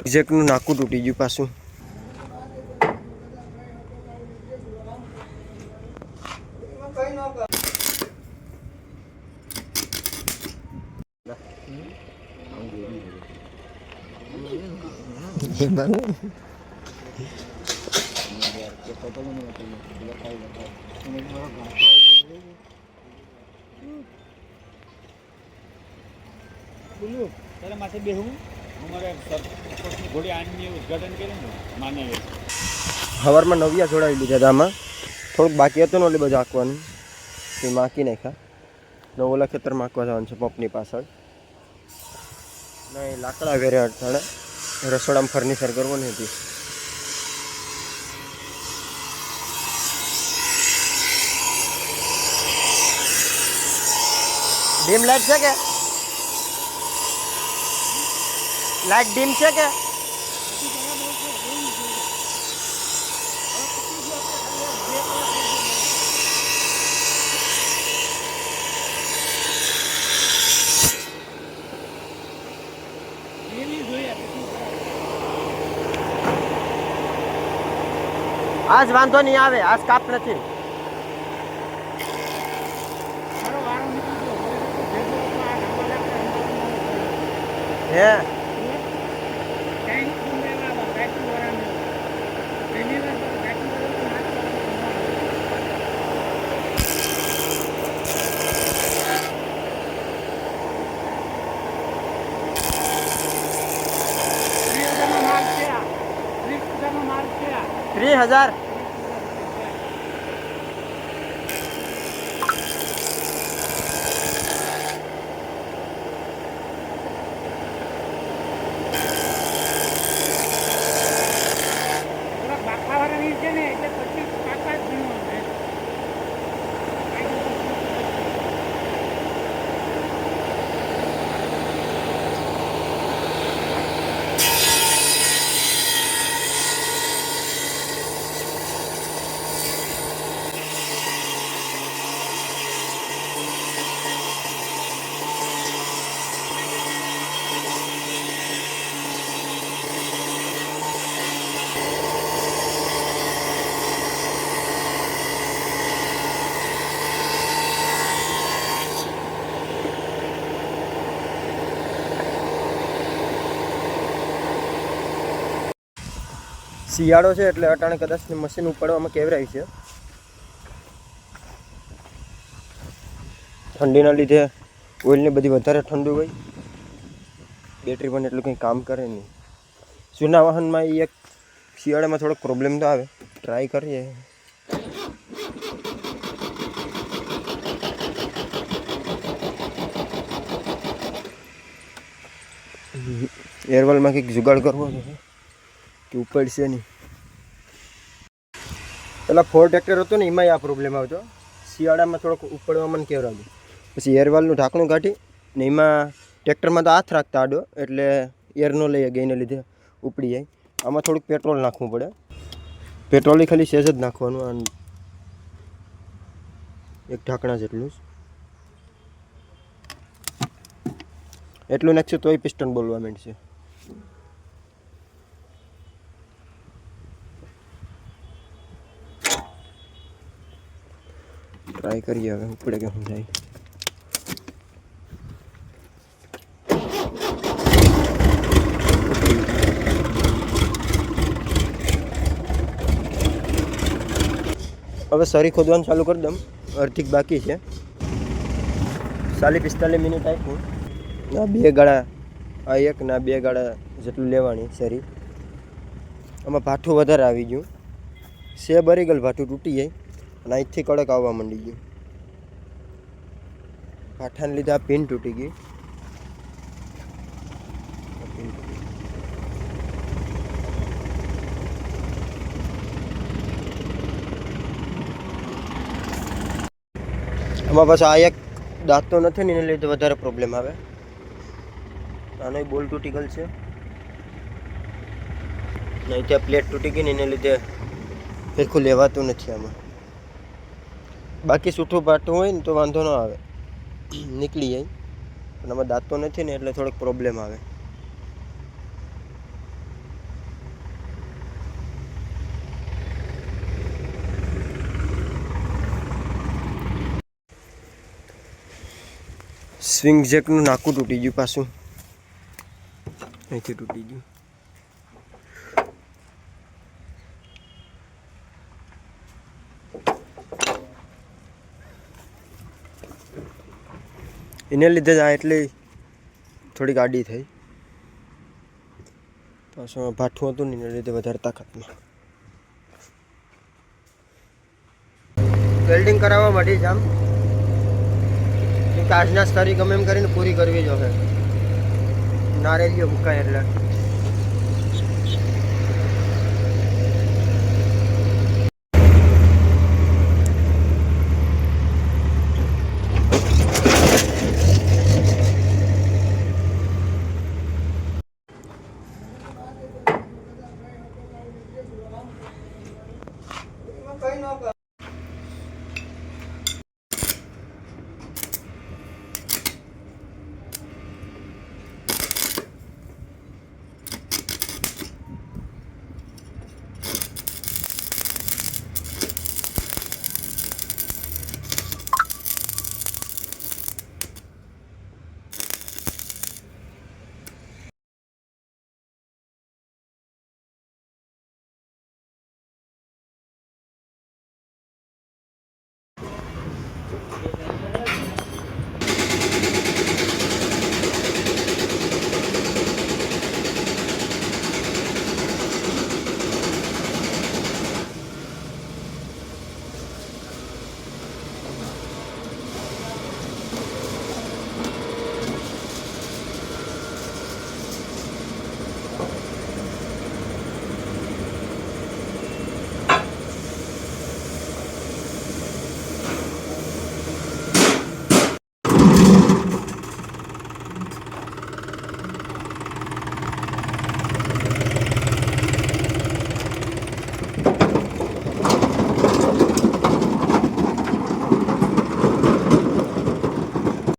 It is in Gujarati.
એક્ઝેક્ટનું નાકું તૂટી ગયું પાછું. સવારમાં નવિયા જોડાવી લીધા હતા. આમાં થોડુંક બાકી હતું ને એટલે બધું આંકવાનું એ માકી નાખ્યા. ઓલા ખેતર માકવા જવાનું છે પંપની પાછળ. ના એ લાકડા વેરે અડતાણે રસોડામાં ફર્નિચર કરવાની હતી. ડીમ લાઈટ છે કે લાઈટ ડીમ છે કે આજ વાંધો નહીં આવે. આજ કાપ નથી. હે $30,000 શિયાળો છે એટલે અટાણે કદાચ મશીન ઉપાડવામાં કેવરાય છે. ઠંડીના લીધે ઓઇલને બધી વધારે ઠંડુ હોય, બેટરી પણ એટલું કંઈ કામ કરે નહીં. જૂના વાહનમાં એ એક શિયાળામાં થોડોક પ્રોબ્લેમ તો આવે. ટ્રાય કરીએ. એરવાલમાં કંઈક જુગાડ કરવો છે કે ઉપાડશે નહીં. પેલા ફોર ટ્રેક્ટર હતું ને એમાંય આ પ્રોબ્લેમ આવતો. શિયાળામાં થોડોક ઉપાડવામાં કેવરાવતું. પછી એરવાલનું ઢાંકણું કાઢી ને એમાં ટ્રેક્ટરમાં તો હાથ રાખતા આડો એટલે એર ન લઈએ ગઈ એને લીધે ઉપડી જાય. આમાં થોડુંક પેટ્રોલ નાખવું પડે. પેટ્રોલ ખાલી સેજ જ નાખવાનું. એક ઢાંકણા જેટલું જ એટલું નાખશું તોય પિસ્ટન બોલવા માંડશે. ટ્રાય કરીએ હવે ઉપડે કે શું જાય. હવે સરી ખોદવાનું ચાલુ કરી દઉં. અડધીક બાકી છે. 40-45 મિનિટ આપ્યું. આ 2 ગાળા, આ એક ના 2 ગાળા જેટલું લેવાની સરી. આમાં ભાઠું વધારે આવી ગયું છે. બરી ગયેલ ભાઠું તૂટી જાય અને અહીંથી કડક આવવા માંડી ગયું. ભાઠાને લીધે આ પિન તૂટી ગઈ. આમાં પાછું આ એક દાંતો નથી ને એને લીધે વધારે પ્રોબ્લેમ આવે. આનો બોલ તૂટી ગયેલ છે. નહીં ત્યાં પ્લેટ તૂટી ગઈ ને એને લીધે સરખું લેવાતું નથી આમાં. બાકી સૂઠું પાટું હોય ને તો વાંધો ન આવે, નીકળી જાય. પણ આમાં દાંતો નથી ને એટલે થોડોક પ્રોબ્લેમ આવે. સ્વિંગ જેકનું નાકું તૂટી ગયું પાછું, અહીંથી તૂટી ગયું. એને લીધે જ આ એટલી થોડી ગાડી થઈ. પાછું ભાઠું હતું ને એને લીધે વધારે તાકાતમાં. વેલ્ડિંગ કરાવવા માટે જ આમ આજના તારીખ ગમે એમ કરીને પૂરી કરવી જોઈએ. નારેલીઓ મુકાય એટલે